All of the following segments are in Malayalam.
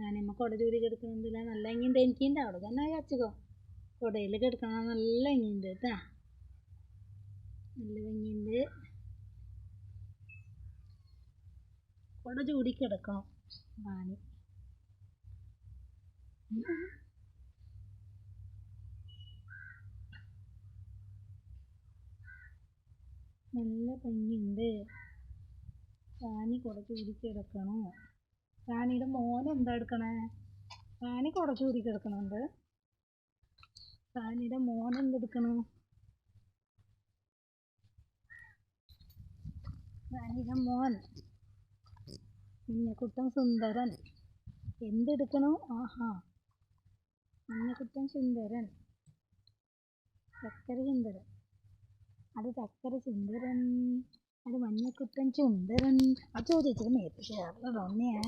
ഞാനിമ്മ കുട ചൂടി കിടക്കുന്നില്ല, നല്ല ഇങ്ങിണ്ട് എനിക്കുണ്ട്. അവിടെ തന്നെ കച്ചിക്കോ കുടയിൽ കിടക്കണം. നല്ല ഇങ്ങിണ്ട് കേട്ടാ, നല്ല ഭംഗിയുണ്ട്. കുട ചൂടി കിടക്കണം റാണി. നല്ല ഭംഗിയുണ്ട്. റാണി കുട ചൂടി കിടക്കണോ? റാണിയുടെ മോൻ എന്താ എടുക്കണേ? റാണി കുട ചൂടി കിടക്കണുണ്ട്. റാണിയുടെ മോൻ എന്തെടുക്കണു? റാണിയുടെ മോൻ മഞ്ഞക്കുട്ടൻ സുന്ദരൻ എന്തെടുക്കണു? ആഹാ, മഞ്ഞക്കുട്ടൻ സുന്ദരൻ, ചക്കര സുന്ദരൻ. അത് ചക്കര സുന്ദരൻ, അത് മഞ്ഞക്കുട്ടൻ സുന്ദരൻ. അത് ചോദിച്ചിട്ട് മേത്ത് ചേർന്നതൊന്നെയാ.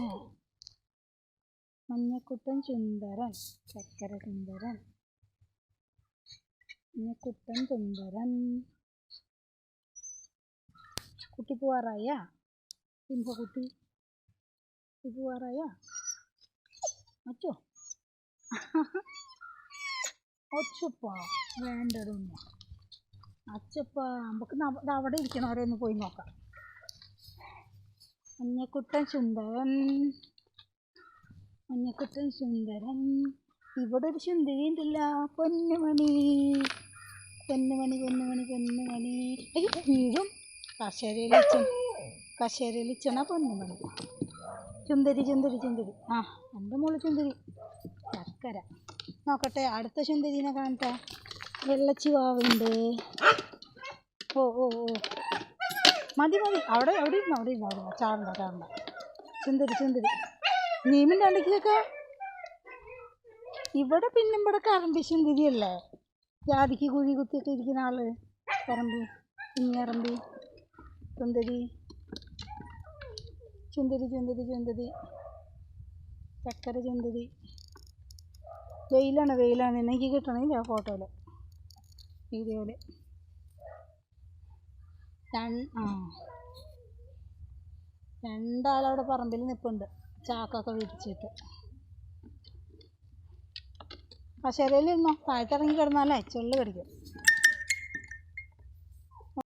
മഞ്ഞക്കുട്ടൻ സുന്ദരൻ, ചക്കര സുന്ദരൻ, മഞ്ഞക്കുട്ടൻ സുന്ദരൻ. കുട്ടി പോവാറായ? സിംഹക്കുട്ടി പോവാറായ? അച്ചോ ഒച്ചപ്പ വേണ്ടതൊന്നും. അച്ചപ്പ നമുക്ക് അവിടെ ഇരിക്കണവരെ ഒന്ന് പോയി നോക്കാം. മഞ്ഞക്കുട്ടൻ സുന്ദരൻ, മഞ്ഞക്കുട്ടൻ സുന്ദരൻ. ഇവിടെ ഒരു സുന്ദരി ഉണ്ടല്ല, പൊന്നുമണി പൊന്നുമണി പൊന്നുമണി പൊന്നുമണി. വീഴും. കശേരയിലിച്ചണ പൊന്നുമണി. ചുന്ദരി ചുന്ദരി ചുന്ദരി. ആ, എൻ്റെ മോള് ചുന്ദരി. ചക്കര. നോക്കട്ടെ അടുത്ത സുന്ദരീനെ കാണട്ടെ. വെള്ളച്ചി വാവുണ്ട്. ഓ ഓ ഓ, മതി മതി. അവിടെ ഇരുന്നോ ചാടണ്ട. ചുന്ദരി ചുന്ദരി. നീമിൻ്റെ അടുക്കിലൊക്കെ ഇവിടെ പിന്നെ ഇവിടെ കറമ്പി സുന്ദരിയല്ലേ, ജാതിക്ക് കുഴി കുത്തിയൊക്കെ ഇരിക്കുന്ന ആള്. കറമ്പി, കുഞ്ഞറമ്പി സുന്ദരി. ചുന്ദരി ചുന്ദരി ചുന്ദരി, ചക്കര ചുന്ദരി. വെയിലാണ് എനിക്ക് കിട്ടണില്ല ഫോട്ടോയിൽ, വീഡിയോയിൽ. രണ്ടാളവിടെ പറമ്പിൽ നിൽപ്പുണ്ട്, ചാക്കൊക്കെ വിരിച്ചിട്ട്. കശേരയിൽ ഇരുന്നോ, താഴത്തിറങ്ങി കിടന്നാലേ ചെള്ള് കടിക്കും.